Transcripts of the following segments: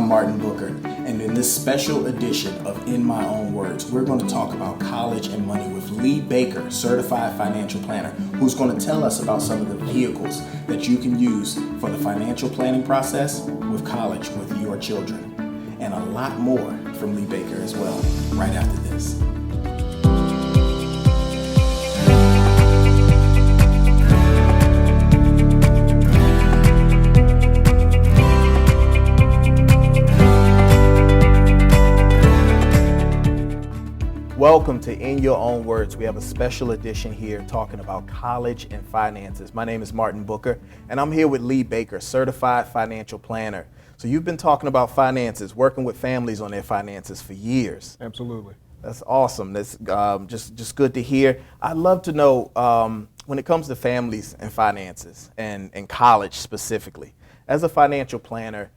I'm Martin Booker, and in this special edition of In My Own Words, we're going to talk about college and money with Lee Baker, certified financial planner, who's going to tell us about some of the vehicles that you can use for the financial planning process with college with your children, and a lot more from Lee Baker as well, right after this. Welcome to In Your Own Words. We have a special edition here talking about college and finances. My name is Martin Booker, and I'm here with Lee Baker, certified financial planner. So you've been talking about finances, working with families on their finances for years. Absolutely. That's awesome. That's just good to hear. I'd love to know when it comes to families and finances and college specifically, as a financial planner,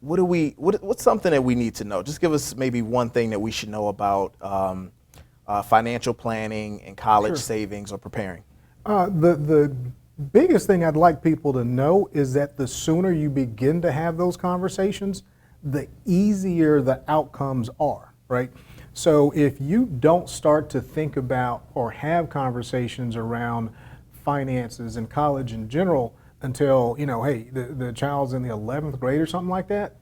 what's something that we need to know? Just give us maybe one thing that we should know about financial planning and college savings or preparing. The biggest thing I'd like people to know is that the sooner you begin to have those conversations, the easier the outcomes are, right? So if you don't start to think about or have conversations around finances and college in general until, hey, the child's in the 11th grade or something like that,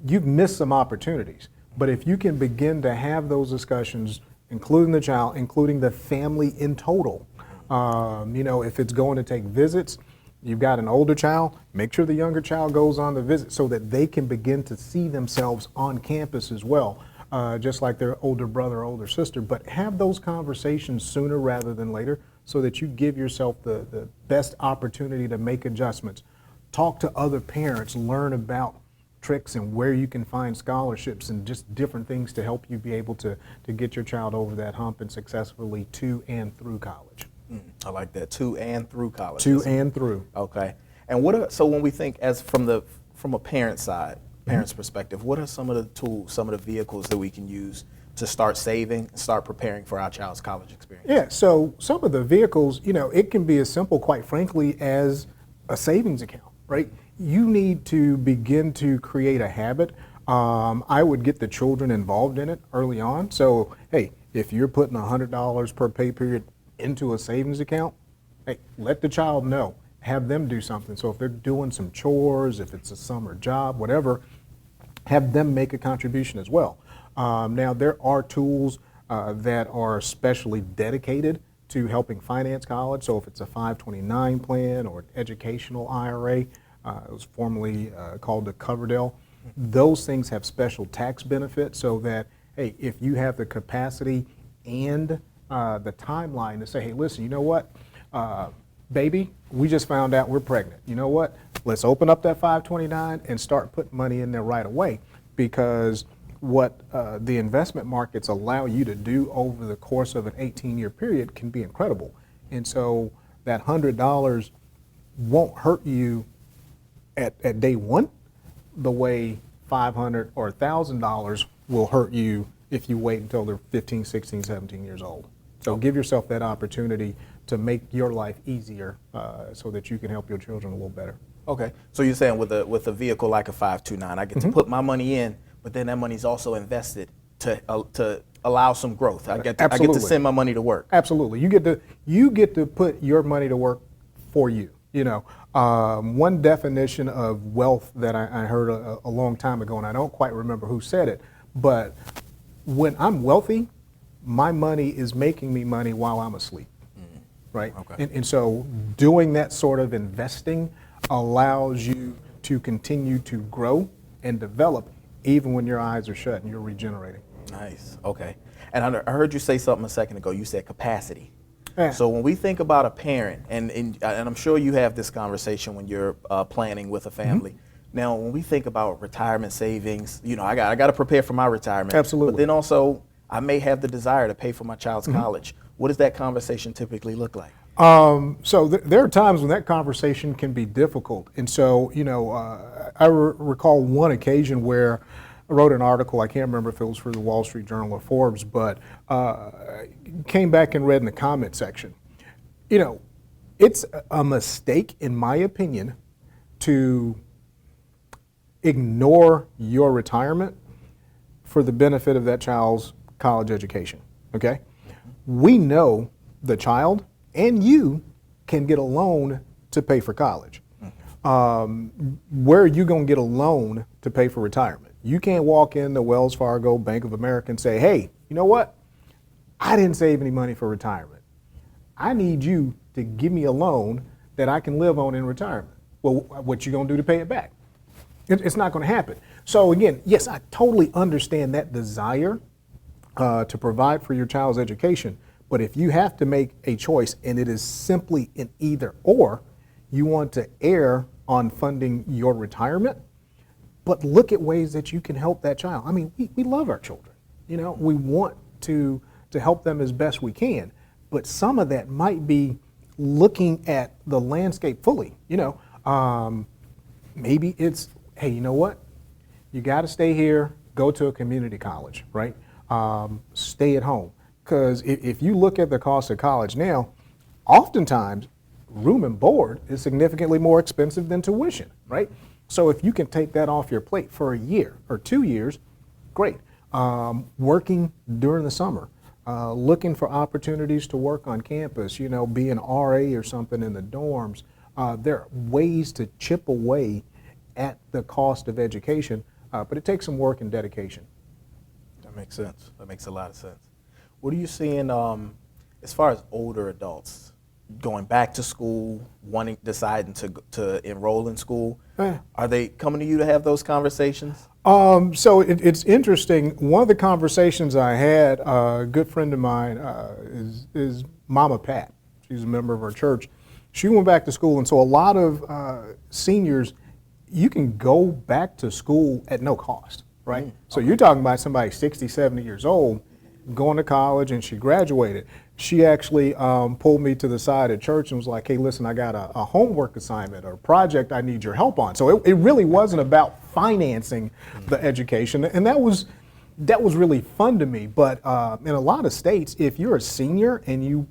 you've missed some opportunities. But if you can begin to have those discussions, including the child, including the family in total, if it's going to take visits, you've got an older child, make sure the younger child goes on the visit so that they can begin to see themselves on campus as well, just like their older brother or older sister. But have those conversations sooner rather than later, so that you give yourself the best opportunity to make adjustments. Talk to other parents, learn about tricks and where you can find scholarships and just different things to help you be able to get your child over that hump and successfully to and through college. I like that, to and through college. To and through. Okay. And so when we think from a parent side, parent's perspective, what are some of the tools, some of the vehicles that we can use to start saving and start preparing for our child's college experience? Yeah, so some of the vehicles, it can be as simple, quite frankly, as a savings account, right? You need to begin to create a habit. I would get the children involved in it early on. So, hey, if you're putting $100 per pay period into a savings account, hey, let the child know. Have them do something. So if they're doing some chores, if it's a summer job, whatever, have them make a contribution as well. Now, there are tools that are specially dedicated to helping finance college. So if it's a 529 plan or an educational IRA, it was formerly called the Coverdell, those things have special tax benefits so that, hey, if you have the capacity and the timeline to say, hey, listen, you know what, baby, we just found out we're pregnant. You know what, let's open up that 529 and start putting money in there right away, because what the investment markets allow you to do over the course of an 18-year period can be incredible. And so that $100 won't hurt you at day one the way $500 or $1,000 will hurt you if you wait until they're 15, 16, 17 years old. So give yourself that opportunity to make your life easier so that you can help your children a little better. Okay, so you're saying with a vehicle like a 529, I get to put my money in, but then that money's also invested to allow some growth. I get to send my money to work. Absolutely, you get to put your money to work for you. One definition of wealth that I heard a long time ago, and I don't quite remember who said it, but when I'm wealthy, my money is making me money while I'm asleep, right? Okay. And so doing that sort of investing allows you to continue to grow and develop even when your eyes are shut and you're regenerating. Nice, okay. And I heard you say something a second ago. You said capacity. Yeah. So when we think about a parent, and I'm sure you have this conversation when you're planning with a family. Now, when we think about retirement savings, I got to prepare for my retirement. Absolutely. But then also, I may have the desire to pay for my child's college. What does that conversation typically look like? So there are times when that conversation can be difficult. And so, I recall one occasion where I wrote an article, I can't remember if it was for the Wall Street Journal or Forbes, but came back and read in the comment section. It's a mistake, in my opinion, to ignore your retirement for the benefit of that child's college education, okay? We know the child and you can get a loan to pay for college. Where are you going to get a loan to pay for retirement? You can't walk into Wells Fargo, Bank of America and say, hey, you know what? I didn't save any money for retirement. I need you to give me a loan that I can live on in retirement. Well, what you going to do to pay it back? It's not going to happen. So again, yes, I totally understand that desire to provide for your child's education. But if you have to make a choice and it is simply an either or, you want to err on funding your retirement, but look at ways that you can help that child. I mean, we love our children. You know, we want to help them as best we can. But some of that might be looking at the landscape fully. You know, maybe it's, hey, you know what? You got to stay here, go to a community college, right? Stay at home. Because if you look at the cost of college now, oftentimes room and board is significantly more expensive than tuition, right? So if you can take that off your plate for a year or 2 years, great. Working during the summer, looking for opportunities to work on campus, you know, be an RA or something in the dorms. There are ways to chip away at the cost of education, but it takes some work and dedication. That makes sense. That makes a lot of sense. What are you seeing as far as older adults going back to school, deciding to enroll in school? Are they coming to you to have those conversations? So it's interesting. One of the conversations I had, a good friend of mine is Mama Pat. She's a member of our church. She went back to school, and so a lot of seniors, you can go back to school at no cost, right? So you're talking about somebody 60, 70 years old going to college, and she graduated. She actually pulled me to the side at church and was like, hey, listen, I got a homework assignment or a project I need your help on. So it really wasn't about financing the education, and that was really fun to me. But in a lot of states, if you're a senior and you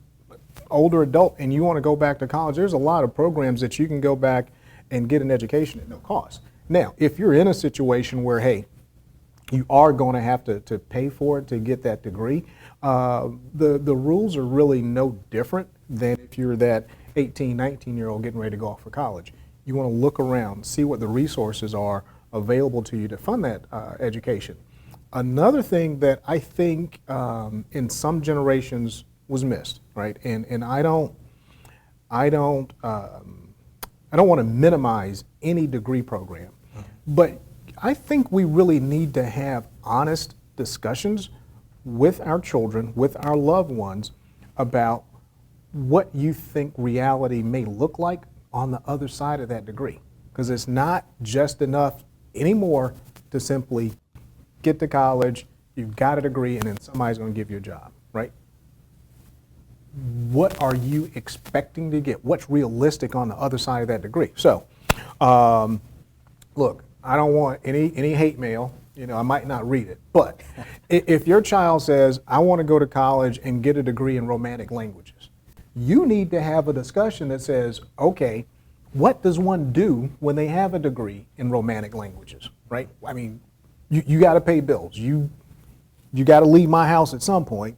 older adult and you want to go back to college, there's a lot of programs that you can go back and get an education at no cost. Now, if you're in a situation where, hey, you are going to have to pay for it to get that degree, the rules are really no different than if you're that 18, 19-year-old getting ready to go off for college. You want to look around, see what the resources are available to you to fund that education. Another thing that I think in some generations was missed, right? And I don't want to minimize any degree program, but I think we really need to have honest discussions with our children, with our loved ones, about what you think reality may look like on the other side of that degree. Because it's not just enough anymore to simply get to college, you've got a degree, and then somebody's going to give you a job, right? What are you expecting to get? What's realistic on the other side of that degree? So, look, I don't want any hate mail. You know, I might not read it. But if your child says, I want to go to college and get a degree in romantic languages, you need to have a discussion that says, okay, what does one do when they have a degree in romantic languages, right? I mean, you got to pay bills. You got to leave my house at some point.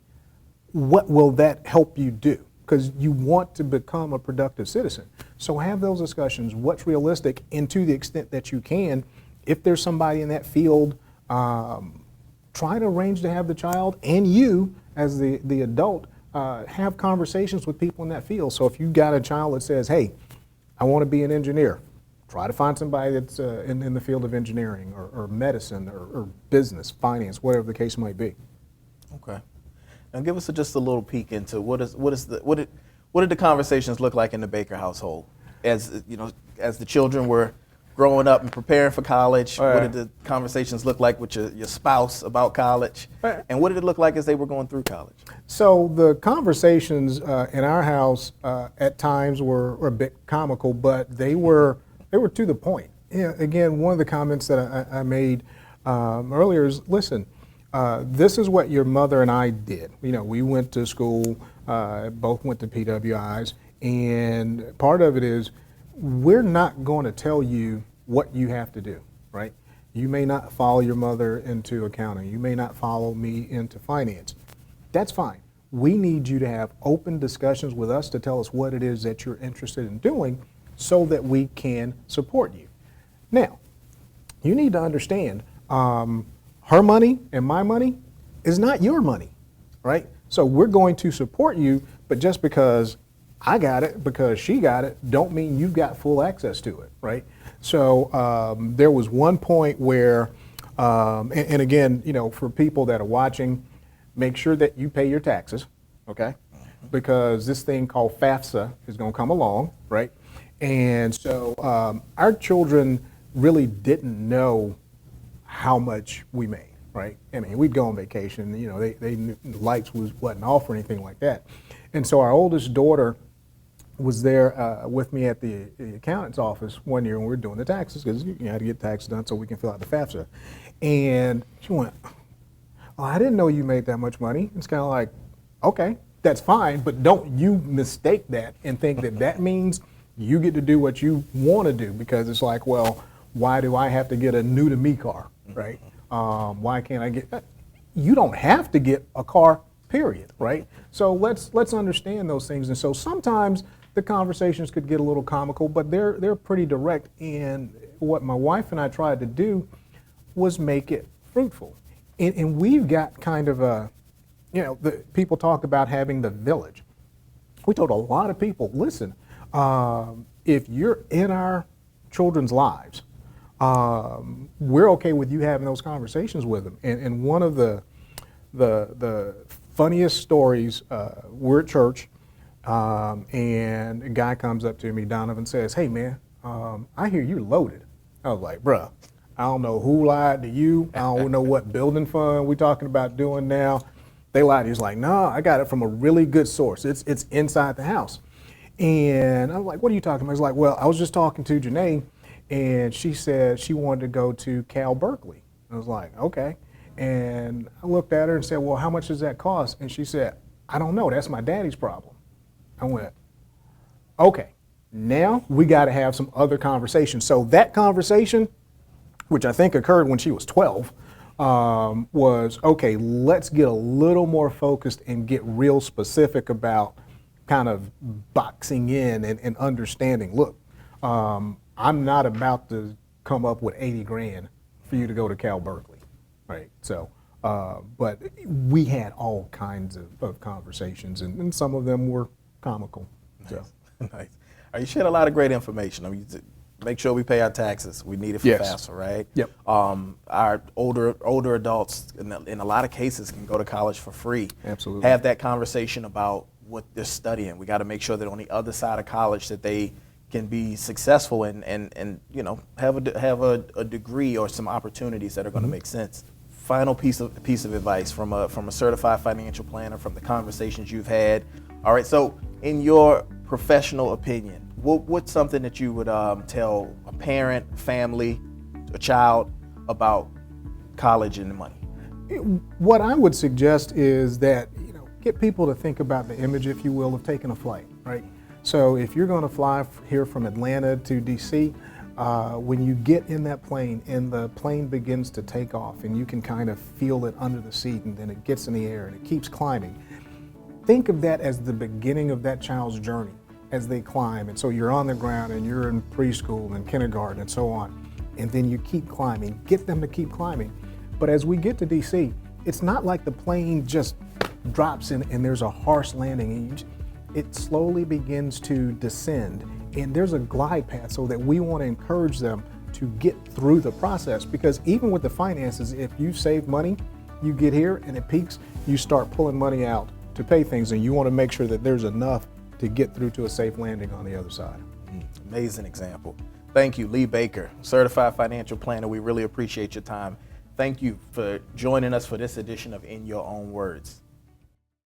What will that help you do? Because you want to become a productive citizen. So have those discussions. What's realistic, and to the extent that you can, if there's somebody in that field, try to arrange to have the child and you, as the adult, have conversations with people in that field. So if you've got a child that says, hey, I want to be an engineer, try to find somebody that's in the field of engineering or medicine or business, finance, whatever the case might be. Okay. Now give us just a little peek into what did the conversations look like in the Baker household, as you know, as the children were growing up and preparing for college. Right. What did the conversations look like with your spouse about college? Right. And what did it look like as they were going through college? So the conversations in our house at times were a bit comical, but they were to the point. You know, again, one of the comments that I made earlier is, listen, this is what your mother and I did. You know, we went to school, both went to PWIs, and part of it is we're not going to tell you what you have to do, right? You may not follow your mother into accounting. You may not follow me into finance. That's fine. We need you to have open discussions with us to tell us what it is that you're interested in doing so that we can support you. Now, you need to understand her money and my money is not your money, right? So we're going to support you, but just because I got it, because she got it, don't mean you've got full access to it, right? So there was one point where, and again, you know, for people that are watching, make sure that you pay your taxes, okay? Because this thing called FAFSA is going to come along, right? And so our children really didn't know how much we made, right? I mean, we'd go on vacation, you know, they knew the lights wasn't off or anything like that. And so our oldest daughter was there with me at the accountant's office one year when we were doing the taxes, because you had to get taxes done so we can fill out the FAFSA. And she went, "Oh, I didn't know you made that much money." It's kind of like, okay, that's fine, but don't you mistake that and think that that means you get to do what you want to do, because it's like, well, why do I have to get a new to me car, right? Why can't I get, you don't have to get a car, period, right? So let's understand those things. And so sometimes the conversations could get a little comical, but they're pretty direct. And what my wife and I tried to do was make it fruitful. And we've got kind of a, you know, the people talk about having the village. We told a lot of people, listen, if you're in our children's lives, we're okay with you having those conversations with them. And one of the funniest stories, we're at church, and a guy comes up to me, Donovan, says, "Hey man, I hear you're loaded." I was like, "Bruh, I don't know who lied to you. I don't know what building fund we're talking about doing now. They lied." He's like, "No, I got it from a really good source. It's inside the house." And I was like, "What are you talking about?" He's like, "Well, I was just talking to Janae, and she said she wanted to go to Cal Berkeley." I was like, "Okay." And I looked at her and said, "Well, how much does that cost?" And she said, "I don't know. That's my daddy's problem." I went, "Okay, now we got to have some other conversation." So that conversation, which I think occurred when she was 12, was, okay, let's get a little more focused and get real specific about kind of boxing in and understanding, look, I'm not about to come up with 80 grand for you to go to Cal Berkeley, right? So, but we had all kinds of conversations, and some of them were comical. Nice. So. Nice. You shared a lot of great information. I mean, make sure we pay our taxes. We need it for FAFSA, right? Yep. Our older adults, in a lot of cases, can go to college for free. Absolutely. Have that conversation about what they're studying. We got to make sure that on the other side of college that they can be successful and you know, have a degree or some opportunities that are going to make sense. Final piece of advice from a certified financial planner, from the conversations you've had. All right, so in your professional opinion, what's something that you would tell a parent, family, a child about college and the money? What I would suggest is that, you know, get people to think about the image, if you will, of taking a flight, right? So if you're going to fly here from Atlanta to DC, when you get in that plane and the plane begins to take off and you can kind of feel it under the seat, and then it gets in the air and it keeps climbing, think of that as the beginning of that child's journey as they climb. And so you're on the ground and you're in preschool and kindergarten and so on, and then you keep climbing, get them to keep climbing. But as we get to DC, it's not like the plane just drops in and there's a harsh landing, and it slowly begins to descend, and there's a glide path, so that we want to encourage them to get through the process. Because even with the finances, if you save money, you get here and it peaks, you start pulling money out to pay things, and you want to make sure that there's enough to get through to a safe landing on the other side. Amazing example. Thank you, Lee Baker, certified financial planner. We really appreciate your time. Thank you for joining us for this edition of In Your Own Words.